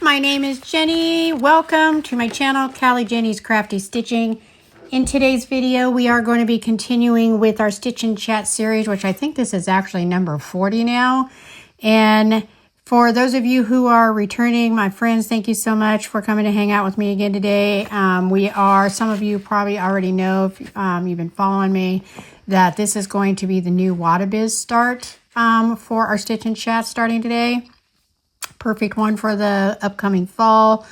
my name is Jenny. Welcome to my channel, Callie Jenny's Crafty Stitching. In today's video, we are going to be continuing with our Stitch and Chat series, which I think this is actually number 40 now. And for those of you who are returning, my friends, thank you so much for coming to hang out with me again today. Some of you probably already know, if you've been following me, that this is going to be the new Wattobizz start for our Stitch and Chat starting today. Perfect one for the upcoming fall,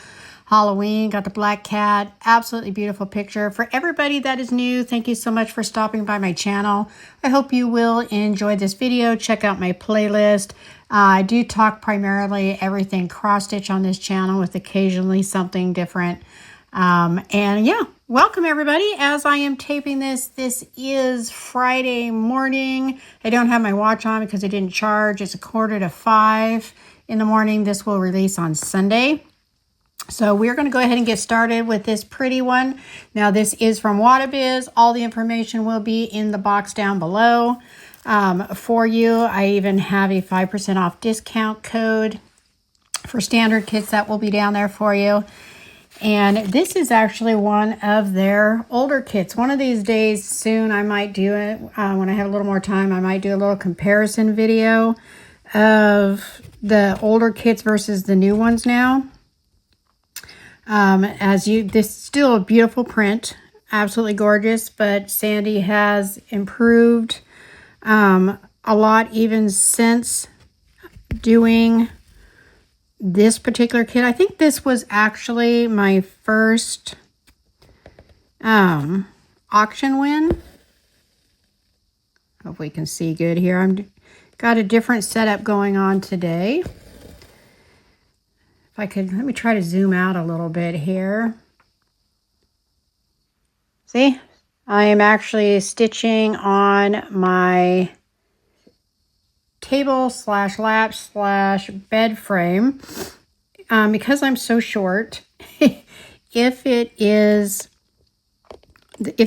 Halloween. Got the black cat. Absolutely beautiful picture. For everybody that is new, thank you so much for stopping by my channel. I hope you will enjoy this video. Check out my playlist. I do talk primarily everything cross-stitch on this channel with occasionally something different. And yeah, welcome everybody. As I am taping this, this is Friday morning. I don't have my watch on because I didn't charge. It's 4:45 in the morning. This will release on Sunday. So we're going to go ahead and get started with this pretty one. Now this is from Wattobizz. All the information will be in the box down below for you. I even have a 5% off discount code for standard kits that will be down there for you. And this is actually one of their older kits. One of these days soon I might do it, when I have a little more time, I might do a little comparison video of the older kits versus the new ones now. This is still a beautiful print, absolutely gorgeous, but Sandy has improved a lot even since doing this particular kit. I think this was actually my first auction win. Hope we can see good here. Got a different setup going on today. If I could, let me try to zoom out a little bit here. See, I am actually stitching on my table slash lap slash bed frame. Because I'm so short, if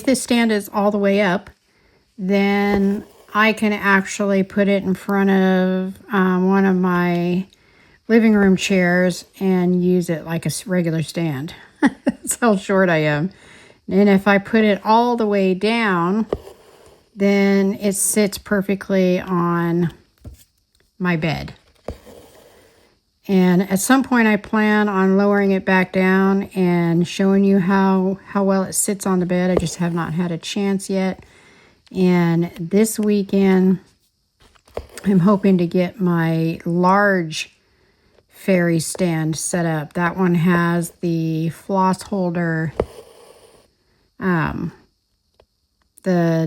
this stand is all the way up, then I can actually put it in front of one of my living room chairs and use it like a regular stand. That's how short I am. And if I put it all the way down, then it sits perfectly on my bed. And at some point I plan on lowering it back down and showing you how well it sits on the bed. I just have not had a chance yet. And this weekend I'm hoping to get my large fairy stand set up. That one has the floss holder, the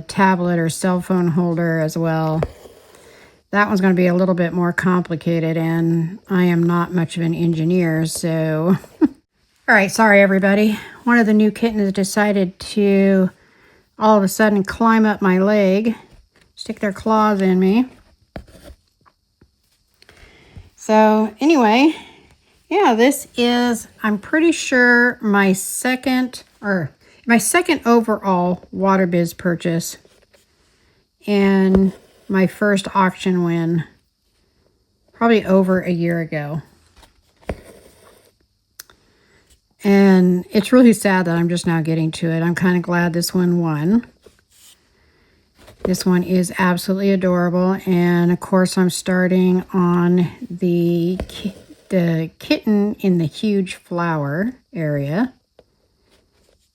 tablet or cell phone holder as well. That one's going to be a little bit more complicated, and I am not much of an engineer, so... All right, sorry everybody. One of the new kittens decided to all of a sudden climb up my leg, stick their claws in me. So anyway, yeah, this is, I'm pretty sure my second overall Wattobizz purchase and my first auction win, probably over a year ago. And it's really sad that I'm just now getting to it. I'm kind of glad this one won. This one is absolutely adorable. And of course I'm starting on the kitten in the huge flower area.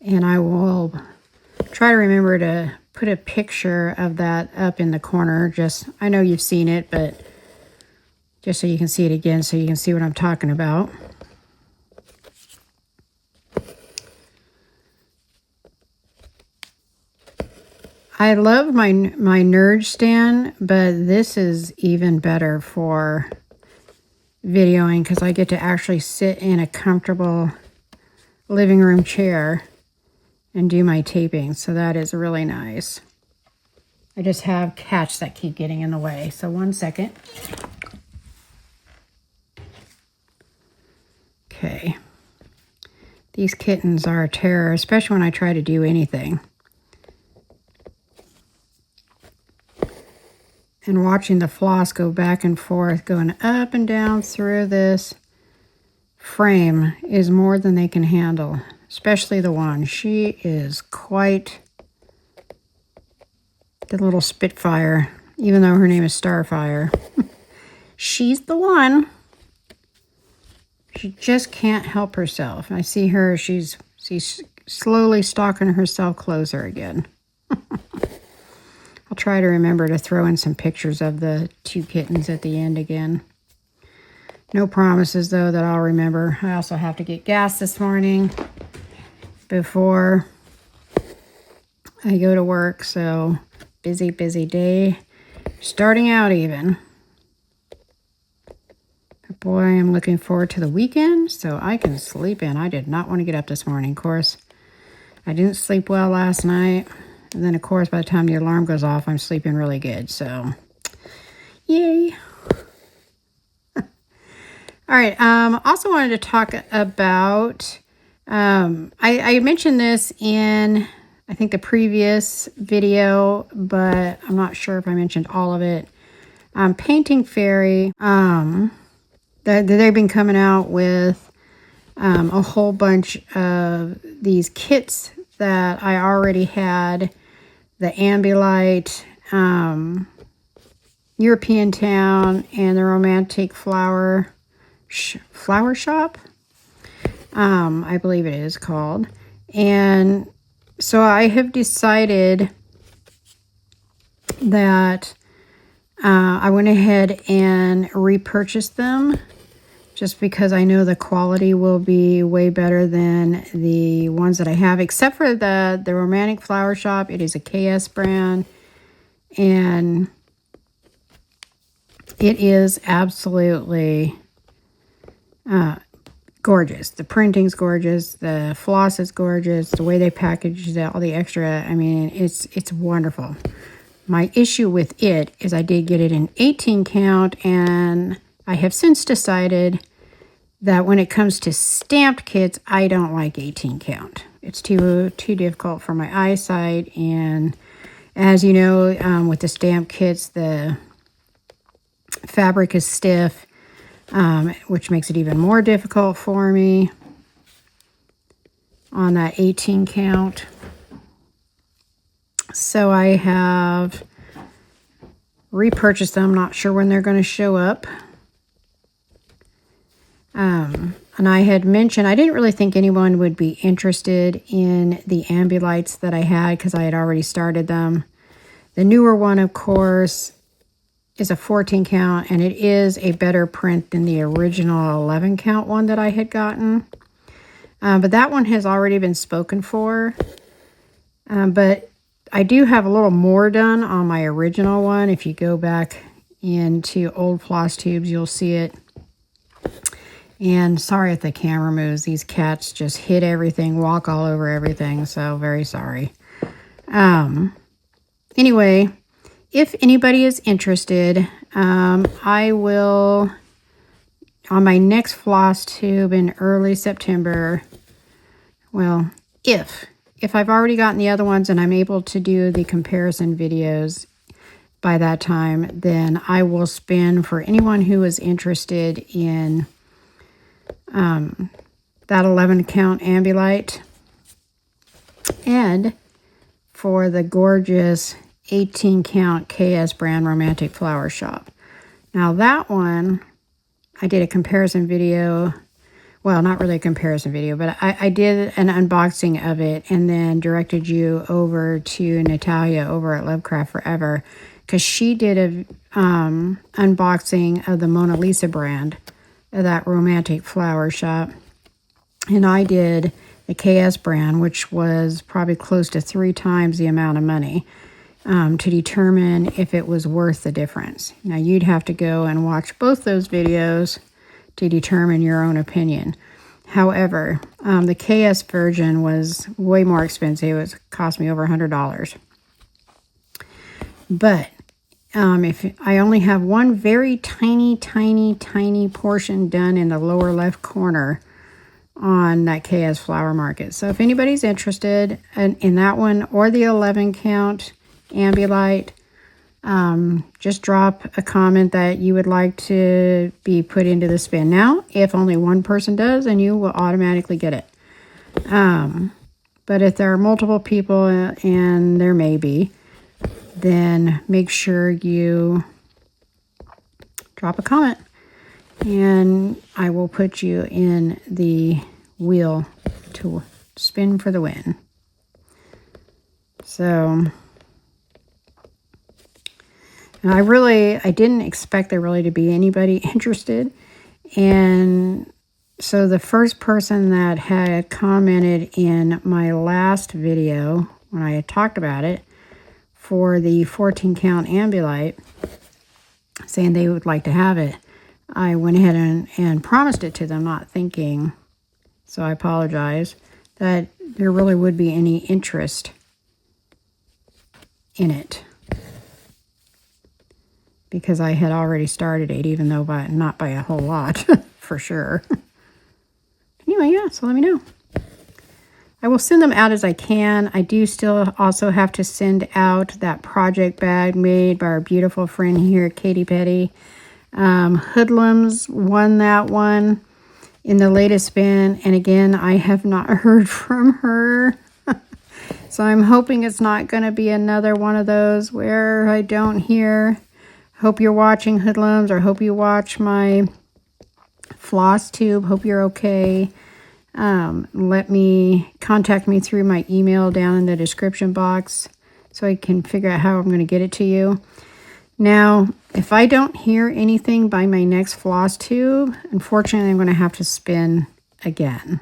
And I will try to remember to put a picture of that up in the corner. I know you've seen it, but just so you can see it again, so you can see what I'm talking about. I love my Nerd stand, but this is even better for videoing because I get to actually sit in a comfortable living room chair and do my taping. So that is really nice. I just have cats that keep getting in the way. So one second. Okay. These kittens are a terror, especially when I try to do anything. And watching the floss go back and forth, going up and down through this frame is more than they can handle, especially the one. She is quite the little Spitfire, even though her name is Starfire. She's the one. She just can't help herself. I see her, she's slowly stalking herself closer again. I'll try to remember to throw in some pictures of the two kittens at the end again. No promises, though, that I'll remember. I also have to get gas this morning before I go to work, so busy, busy day. Starting out even. But boy, I'm looking forward to the weekend so I can sleep in. I did not want to get up this morning, of course. I didn't sleep well last night. And then, of course, by the time the alarm goes off, I'm sleeping really good. So, yay. All right. Also wanted to talk about, I mentioned this in, I think, the previous video, but I'm not sure if I mentioned all of it. Painting Fairy, they've been coming out with a whole bunch of these kits that I already had. The Ambilight, European Town, and the Romantic Flower Shop, I believe it is called. And so I have decided that I went ahead and repurchased them just because I know the quality will be way better than the ones that I have, except for the Romantic Flower Shop. It is a KS brand, and it is absolutely gorgeous. The printing's gorgeous, the floss is gorgeous, the way they package all the extra, I mean, it's wonderful. My issue with it is I did get it in 18 count, and I have since decided that when it comes to stamped kits, I don't like 18 count. It's too difficult for my eyesight, and as you know, with the stamped kits, the fabric is stiff, which makes it even more difficult for me on that 18 count. So I have repurchased them. Not sure when they're going to show up. And I had mentioned, I didn't really think anyone would be interested in the Ambilights that I had because I had already started them. The newer one, of course, is a 14 count, and it is a better print than the original 11 count one that I had gotten. But that one has already been spoken for. But I do have a little more done on my original one. If you go back into old floss tubes, you'll see it. And sorry if the camera moves. These cats just hit everything, walk all over everything. So very sorry. Anyway, if anybody is interested, I will, on my next floss tube in early September, well, if I've already gotten the other ones and I'm able to do the comparison videos by that time, then I will spin for anyone who is interested in that 11 count Ambilight and for the gorgeous 18 count KS brand Romantic Flower Shop. Now that one, I did a comparison video. Well, not really a comparison video, but I did an unboxing of it and then directed you over to Natalia over at LoveCraftForever because she did a unboxing of the Mona Lisa brand of that Romantic Flower Shop. And I did the KS brand, which was probably close to 3 times the amount of money to determine if it was worth the difference. Now, you'd have to go and watch both those videos to determine your own opinion. However, the KS version was way more expensive. It cost me over $100. But if I only have one very tiny portion done in the lower left corner on that KS Flower Market. So if anybody's interested in that one or the 11 count Ambilight, just drop a comment that you would like to be put into the spin. Now, if only one person does, then you will automatically get it. But if there are multiple people, and there may be, then make sure you drop a comment, and I will put you in the wheel to spin for the win. So, and I didn't expect there really to be anybody interested. And so the first person that had commented in my last video, when I had talked about it, for the 14 count Ambulite, saying they would like to have it, I went ahead and promised it to them, not thinking, so I apologize, that there really would be any interest in it, because I had already started it, even though not by a whole lot, for sure. Anyway, yeah, so let me know. I will send them out as I can. I do still also have to send out that project bag made by our beautiful friend here, Katie Petty. Hoodlums won that one in the latest spin, and again, I have not heard from her. So I'm hoping it's not going to be another one of those where I don't hear. Hope you're watching, Hoodlums, or hope you watch my floss tube. Hope you're okay. Contact me through my email down in the description box so I can figure out how I'm going to get it to you. Now, if I don't hear anything by my next floss tube, unfortunately, I'm going to have to spin again.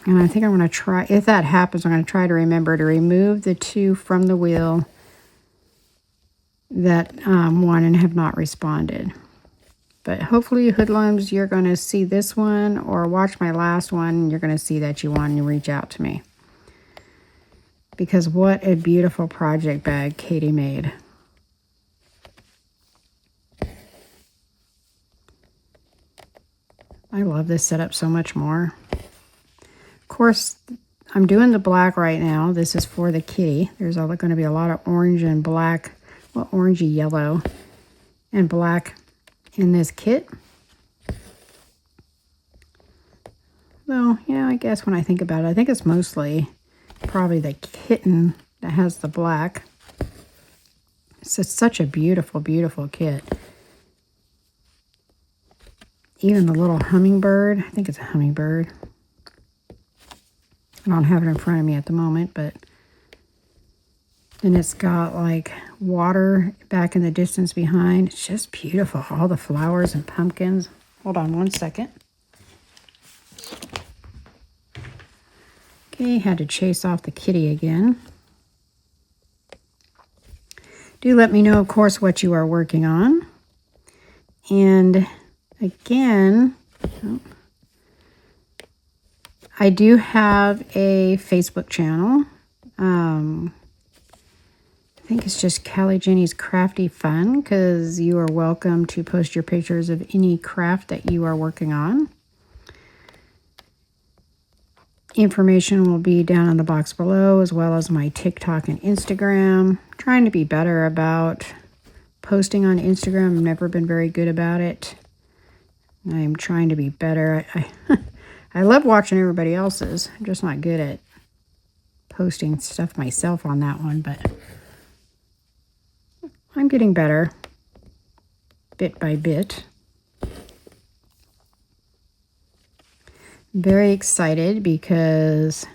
And I think I'm going to try, if that happens, I'm going to try to remember to remove the two from the wheel that won and have not responded. But hopefully, Hoodlums, you're going to see this one or watch my last one, and you're going to see that you won and reach out to me. Because what a beautiful project bag Katie made. I love this setup so much more. Of course, I'm doing the black right now. This is for the kitty. There's going to be a lot of orange and black, well, orangey yellow and black in this kit. Well, yeah, I guess when I think about it, I think it's mostly probably the kitten that has the black. It's just such a beautiful, beautiful kit. Even the little hummingbird, I think it's a hummingbird. I don't have it in front of me at the moment, but then it's got like water back in the distance behind. It's just beautiful. All the flowers and pumpkins. Hold on one second. Okay, had to chase off the kitty again. Do let me know, of course, what you are working on. And again, I do have a Facebook channel. I think it's just Callie Jenny's Crafty Fun, because you are welcome to post your pictures of any craft that you are working on. Information will be down in the box below, as well as my TikTok and Instagram. Trying to be better about posting on Instagram. I've never been very good about it. I'm trying to be better. I love watching everybody else's. I'm just not good at posting stuff myself on that one, but I'm getting better bit by bit. Very excited because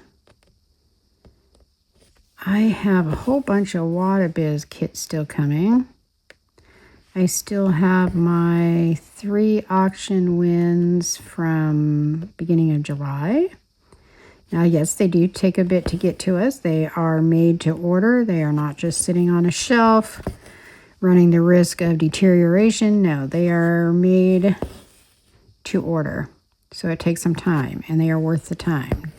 I have a whole bunch of Wattobizz kits still coming. I still have my 3 auction wins from beginning of July. Now, yes, they do take a bit to get to us. They are made to order. They are not just sitting on a shelf, running the risk of deterioration. No, they are made to order. So it takes some time, and they are worth the time.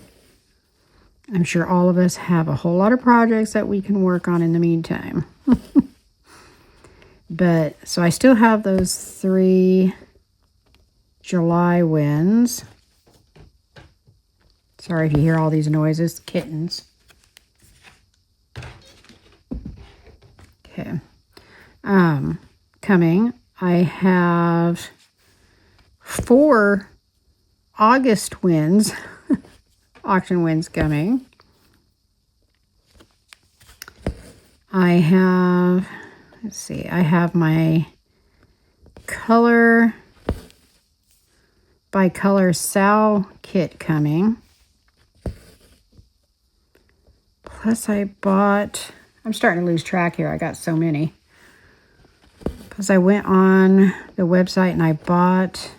I'm sure all of us have a whole lot of projects that we can work on in the meantime. But, so I still have those 3 July wins. Sorry if you hear all these noises, kittens. Okay. Coming, I have 4 August wins, auction wins coming. I have, let's see, I have my color by color Sal kit coming. Plus I bought, I'm starting to lose track here. I got so many. Plus I went on the website and I bought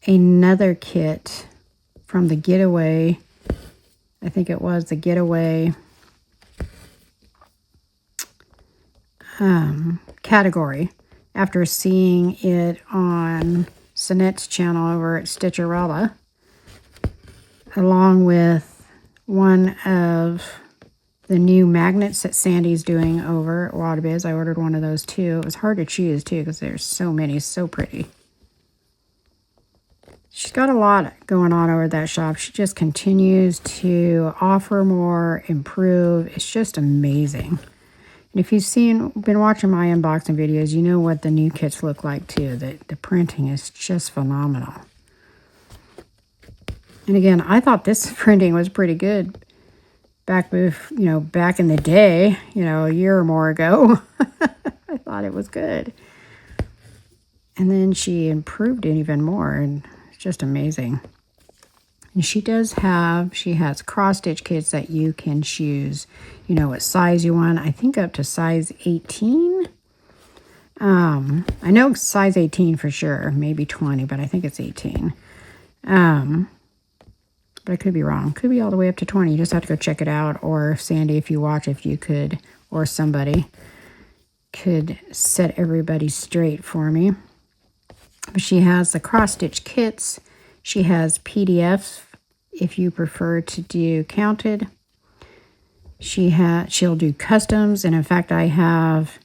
another kit from the Getaway. I think it was the Getaway category after seeing it on Sinette's channel over at Stitcherella, along with one of the new magnets that Sandy's doing over at Wattobizz. I ordered one of those too. It was hard to choose too because there's so many, so pretty. She's got a lot going on over at that shop. She just continues to offer more, improve. It's just amazing. And if you've been watching my unboxing videos, you know what the new kits look like too. The printing is just phenomenal. And again, I thought this printing was pretty good back in the day, a year or more ago. I thought it was good. And then she improved it even more, and it's just amazing. And she has cross-stitch kits that you can choose, what size you want. I think up to size 18. I know size 18 for sure, maybe 20, but I think it's 18. But I could be wrong. Could be all the way up to 20. You just have to go check it out. Or Sandy, if you watch, if you could, or somebody could set everybody straight for me. But she has the cross-stitch kits. She has PDFs if you prefer to do counted. She'll do customs. And in fact, I have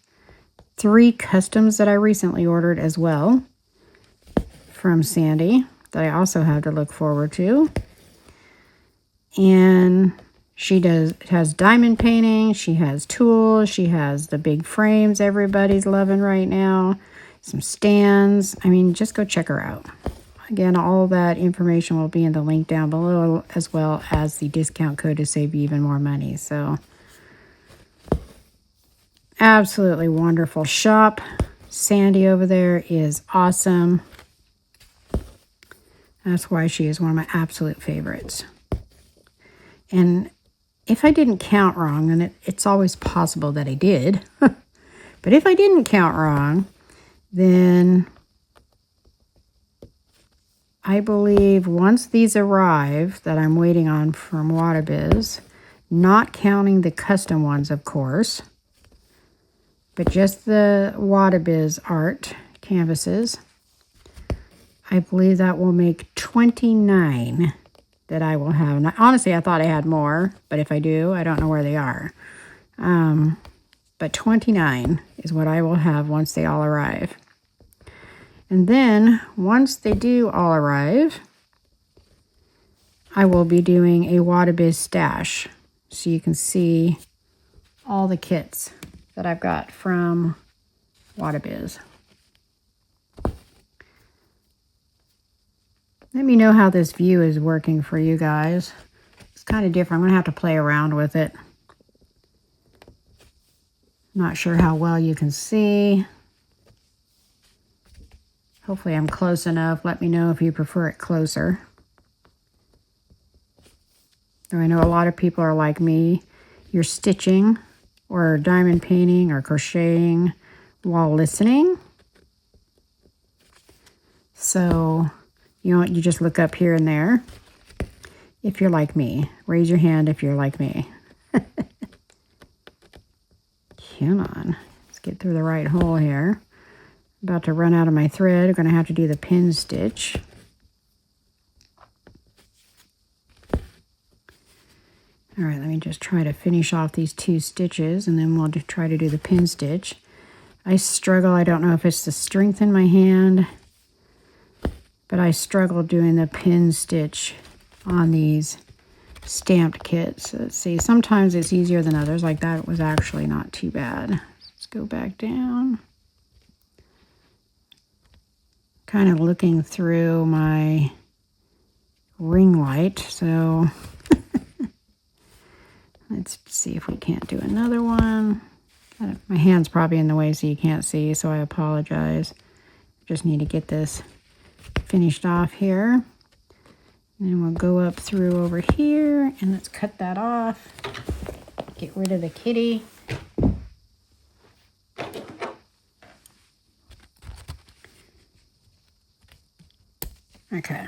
3 customs that I recently ordered as well from Sandy that I also have to look forward to. And she has diamond painting, she has tools, she has the big frames everybody's loving right now, some stands. I mean, just go check her out. Again, all that information will be in the link down below, as well as the discount code to save you even more money. So, absolutely wonderful shop. Sandy over there is awesome. That's why she is one of my absolute favorites. And if I didn't count wrong, and it's always possible that I did, but if I didn't count wrong, then I believe once these arrive that I'm waiting on from Wattobizz, not counting the custom ones, of course, but just the Wattobizz art canvases, I believe that will make 29 that I will have. And honestly, I thought I had more, but if I do, I don't know where they are. But 29 is what I will have once they all arrive. And then, once they do all arrive, I will be doing a Wattobizz stash. So you can see all the kits that I've got from Wattobizz. Let me know how this view is working for you guys. It's kind of different. I'm going to have to play around with it. Not sure how well you can see. Hopefully I'm close enough. Let me know if you prefer it closer. I know a lot of people are like me. You're stitching or diamond painting or crocheting while listening. So you just look up here and there. If you're like me, raise your hand if you're like me. Come on, let's get through the right hole here. About to run out of my thread. I'm going to have to do the pin stitch. All right, let me just try to finish off these 2 stitches, and then we'll try to do the pin stitch. I struggle. I don't know if it's the strength in my hand, but I struggle doing the pin stitch on these stamped kits. Let's see, sometimes it's easier than others. Like that was actually not too bad. go back down. Kind of looking through my ring light, so let's see if we can't do another one. My hand's probably in the way so you can't see, so I apologize. Just need to get this finished off here. And then we'll go up through over here, and let's cut that off. Get rid of the kitty. Okay.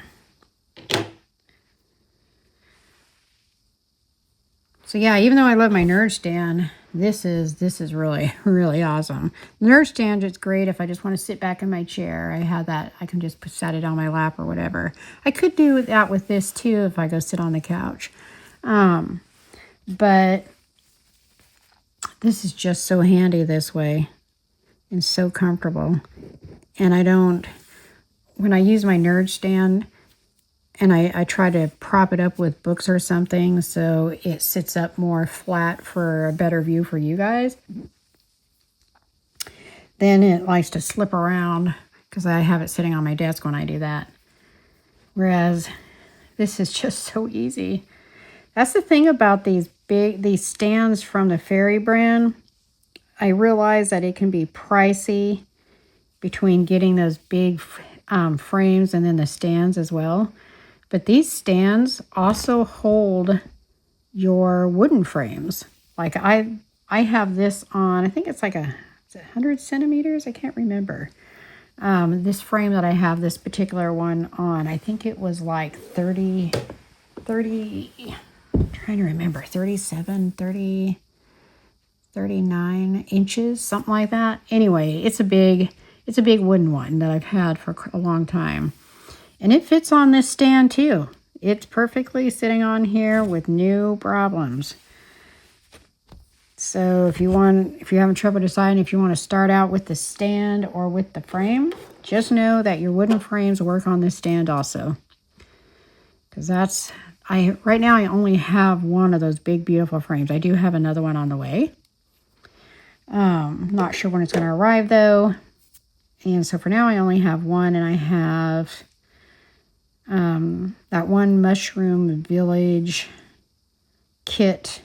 So yeah, even though I love my nerd stand, this is really, really awesome. The nerd stand is great if I just want to sit back in my chair. I have that. I can just set it on my lap or whatever. I could do that with this too if I go sit on the couch. But this is just so handy this way and so comfortable. And I don't, when I use my nerd stand, and I try to prop it up with books or something so it sits up more flat for a better view for you guys. Then it likes to slip around because I have it sitting on my desk when I do that. Whereas this is just so easy. That's the thing about these stands from the Fairy brand. I realize that it can be pricey between getting those big frames and then the stands as well. But these stands also hold your wooden frames. Like I have this on, I think it's like is it 100 centimeters? I can't remember. This frame that I have, this particular one on, I think it was like 30, I'm trying to remember, 37, 30, 39 inches, something like that. Anyway, it's a big wooden one that I've had for a long time. And it fits on this stand too. It's perfectly sitting on here with no problems. So if you're having trouble deciding if you want to start out with the stand or with the frame, just know that your wooden frames work on this stand also. Because right now I only have one of those big beautiful frames. I do have another one on the way. Not sure when it's going to arrive though. And so for now I only have one, and I have that one Mushroom Village kit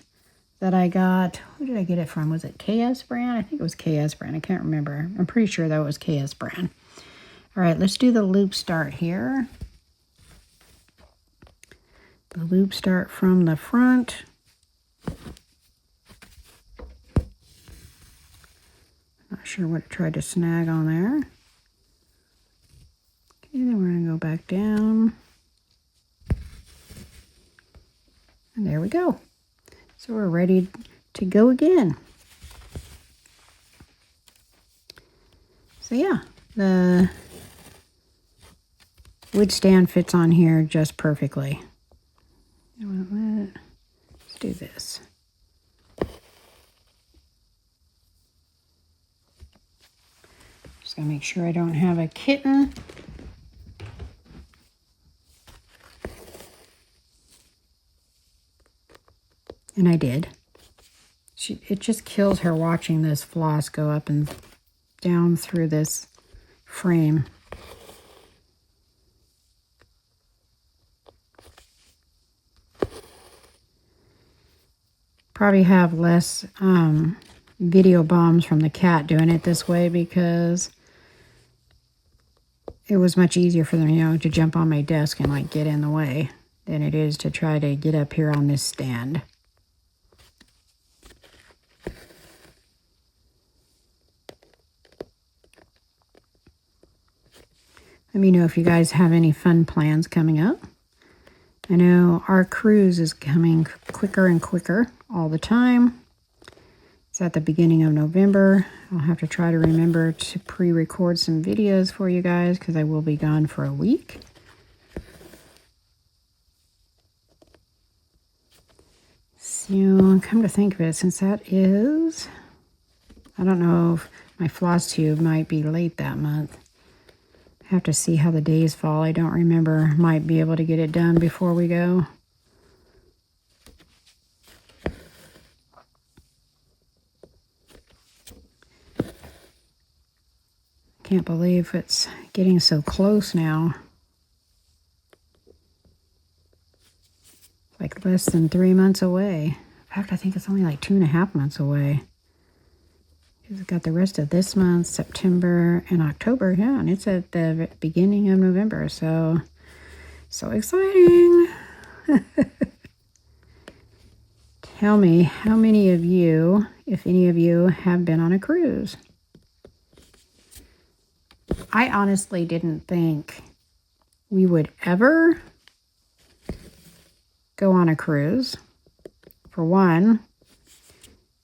that I got. Who did I get it from? Was it KS brand? I think it was KS brand. I can't remember. I'm pretty sure that was KS brand. All right, let's do the loop start here. The loop start from the front. Not sure what it tried to snag on there. Okay, then we're going to go back down. And there we go. So we're ready to go again. So yeah, the wood stand fits on here just perfectly. Let's do this. Just gonna make sure I don't have a kitten. And I did. It just kills her watching this floss go up and down through this frame. Probably have less video bombs from the cat doing it this way because it was much easier for them, to jump on my desk and like get in the way than it is to try to get up here on this stand. Let me know if you guys have any fun plans coming up. I know our cruise is coming quicker and quicker all the time. It's at the beginning of November. I'll have to try to remember to pre-record some videos for you guys because I will be gone for a week. So, come to think of it, since that is, I don't know if my floss tube might be late that month. Have to see how the days fall. I don't remember. Might be able to get it done before we go. can't believe it's getting so close now. Like less than 3 months away. In fact, I think it's only like 2.5 months away. We've got the rest of this month, September and October. Yeah, and it's at the beginning of November. So exciting. Tell me, how many of you, if any of you, have been on a cruise? I honestly didn't think we would ever go on a cruise. For one,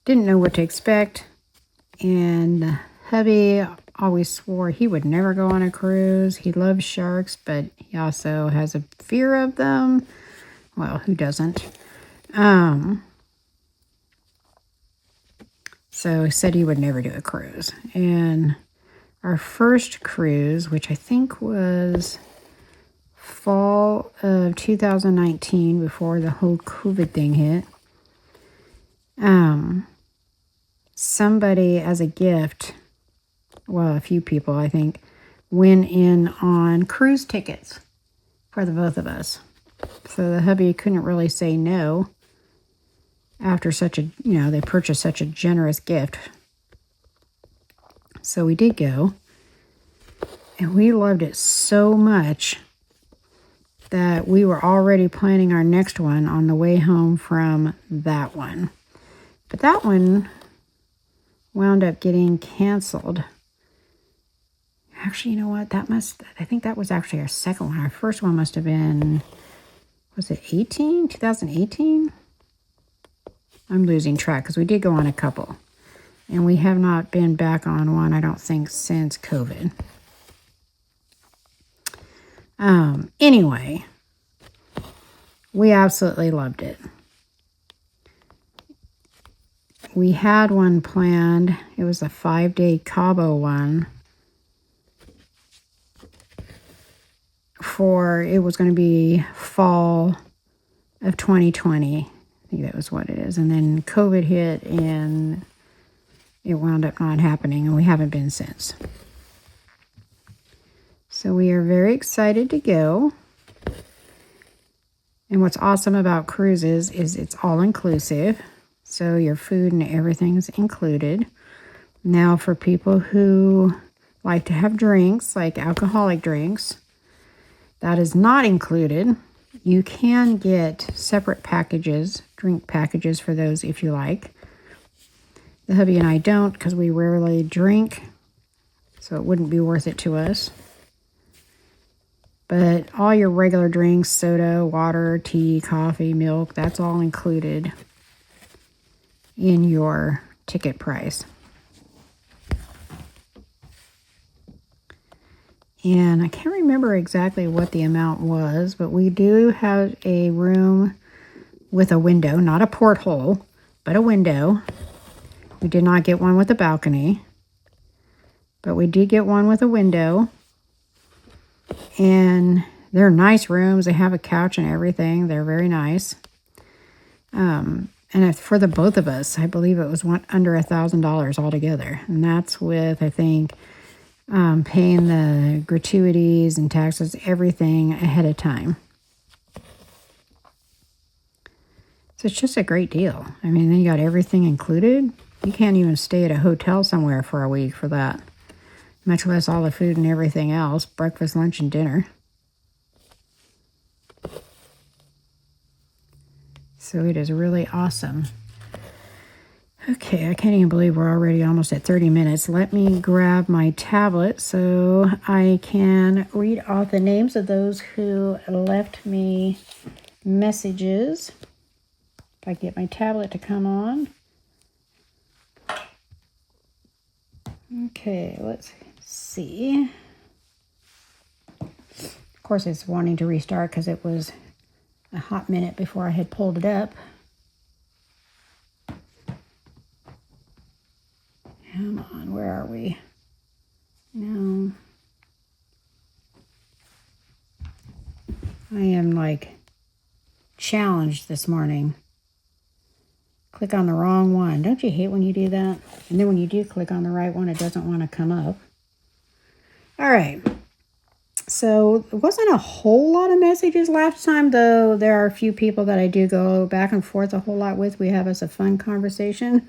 didn't know what to expect, and hubby always swore he would never go on a cruise. He loves sharks, but he also has a fear of them. Well, who doesn't? So he said he would never do a cruise. And our first cruise, which I think was fall of 2019, before the whole COVID thing hit, somebody as a gift, well, a few people I think, went in on cruise tickets for the both of us. So the hubby couldn't really say no after such a, they purchased such a generous gift. So we did go, and we loved it so much that we were already planning our next one on the way home from that one. But that one wound up getting canceled. Actually, you know what? I think that was actually our second one. Our first one must have been, was it 2018? I'm losing track because we did go on a couple. And we have not been back on one, I don't think, since COVID. Anyway, we absolutely loved it. We had one planned. It was a 5-day Cabo one. It was going to be fall of 2020. I think that was what it is. And then COVID hit and it wound up not happening, and we haven't been since. So we are very excited to go. And what's awesome about cruises is it's all inclusive. So your food and everything is included. Now for people who like to have drinks, like alcoholic drinks, that is not included. You can get separate packages, drink packages for those if you like. The hubby and I don't, because we rarely drink, so it wouldn't be worth it to us. But all your regular drinks, soda, water, tea, coffee, milk, that's all included in your ticket price. And I can't remember exactly what the amount was, but we do have a room with a window, not a porthole, but a window. We did not get one with a balcony, but we did get one with a window. And they're nice rooms. They have a couch and everything. They're very nice. And for the both of us, I believe it was under $1,000 altogether. And that's with, I think, paying the gratuities and taxes, everything ahead of time. So it's just a great deal. I mean, then you got everything included. You can't even stay at a hotel somewhere for a week for that. Much less all the food and everything else, breakfast, lunch, and dinner. So it is really awesome. Okay, I can't even believe we're already almost at 30 minutes. Let me grab my tablet so I can read off the names of those who left me messages. If I get my tablet to come on. Okay, let's see. Of course, it's wanting to restart because it was a hot minute before I had pulled it up. Come on, where are we? No. I am like challenged this morning. Click on the wrong one. Don't you hate when you do that? And then when you do click on the right one, it doesn't want to come up. All right. So it wasn't a whole lot of messages last time, though there are a few people that I do go back and forth a whole lot with. We have us a fun conversation.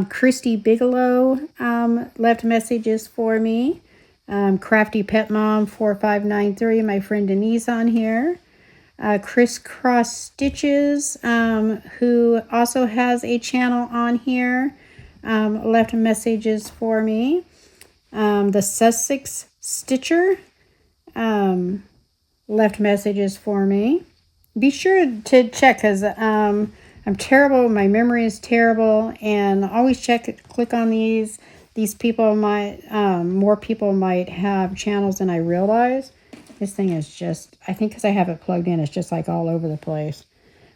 Christy Bigelow left messages for me. Crafty Pet Mom 4593, my friend Denise on here. Crisscross Stitches, who also has a channel on here, left messages for me. The Sussex Stitcher left messages for me. Be sure to check, because I'm terrible. My memory is terrible, and always click on these. These people might, more people might have channels than I realize. This thing is just, I think because I have it plugged in, it's just like all over the place.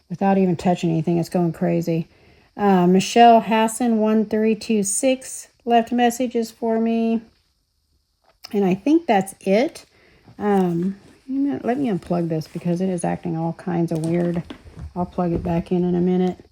Without even touching anything, it's going crazy. Michelle Hassan 1326 left messages for me. And I think that's it. Let me unplug this because it is acting all kinds of weird. I'll plug it back in a minute.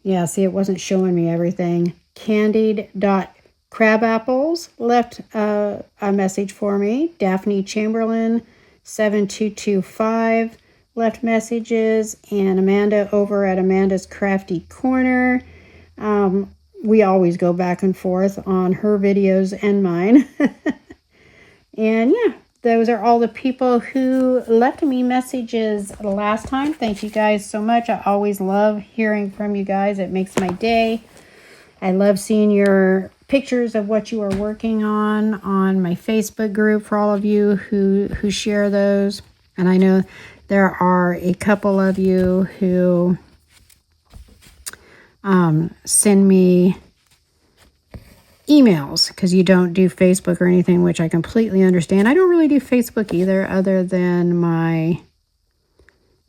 Yeah, see, it wasn't showing me everything. Candied.crabapples left a message for me. Daphne Chamberlain 7225 left messages. And Amanda over at Amanda's Crafty Corner. We always go back and forth on her videos and mine. And yeah, those are all the people who left me messages last time. Thank you guys so much. I always love hearing from you guys. It makes my day. I love seeing your pictures of what you are working on my Facebook group for all of you who share those. And I know there are a couple of you who send me emails because you don't do Facebook or anything, which I completely understand. I don't really do Facebook either, other than my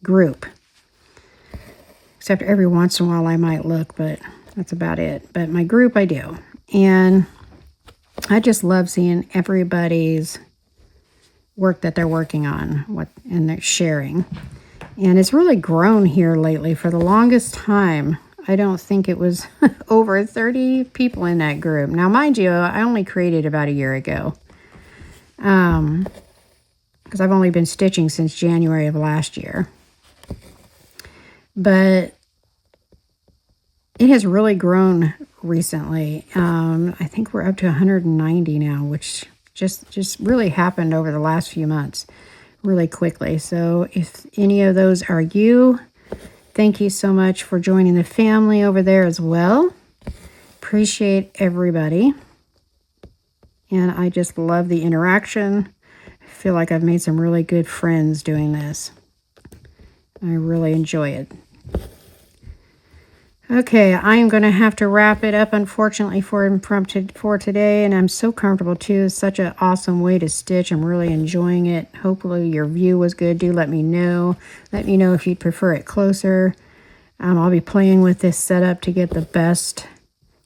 group. Except every once in a while I might look, but that's about it. But my group I do. And I just love seeing everybody's work that they're working on, and they're sharing. And it's really grown here lately. For the longest time, I don't think it was over 30 people in that group. Now, mind you, I only created about a year ago. Because I've only been stitching since January of last year. But it has really grown recently. I think we're up to 190 now, which just really happened over the last few months really quickly. So if any of those are you, thank you so much for joining the family over there as well. Appreciate everybody. And I just love the interaction. I feel like I've made some really good friends doing this. I really enjoy it. Okay, I am going to have to wrap it up, unfortunately, for today. And I'm so comfortable, too. It's such an awesome way to stitch. I'm really enjoying it. Hopefully your view was good. Do let me know. Let me know if you'd prefer it closer. I'll be playing with this setup to get the best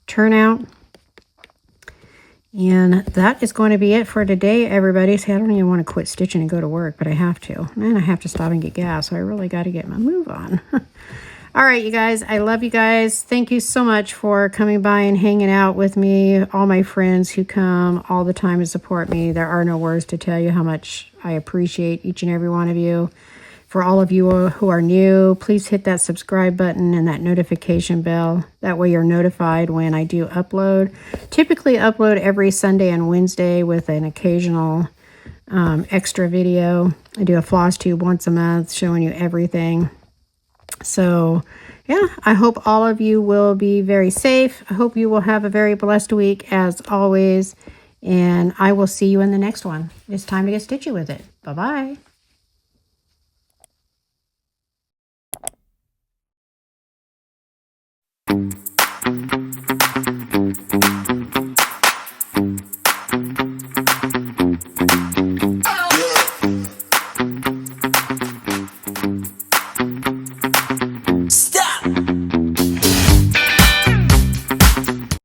turnout. And that is going to be it for today, everybody. See, I don't even want to quit stitching and go to work, but I have to. And I have to stop and get gas, so I really got to get my move on. All right, you guys, I love you guys. Thank you so much for coming by and hanging out with me. All my friends who come all the time to support me. There are no words to tell you how much I appreciate each and every one of you. For all of you who are new, please hit that subscribe button and that notification bell. That way you're notified when I do upload. Typically upload every Sunday and Wednesday with an occasional extra video. I do a floss tube once a month showing you everything. So, yeah, I hope all of you will be very safe. I hope you will have a very blessed week as always. And I will see you in the next one. It's time to get stitchy with it. Bye-bye.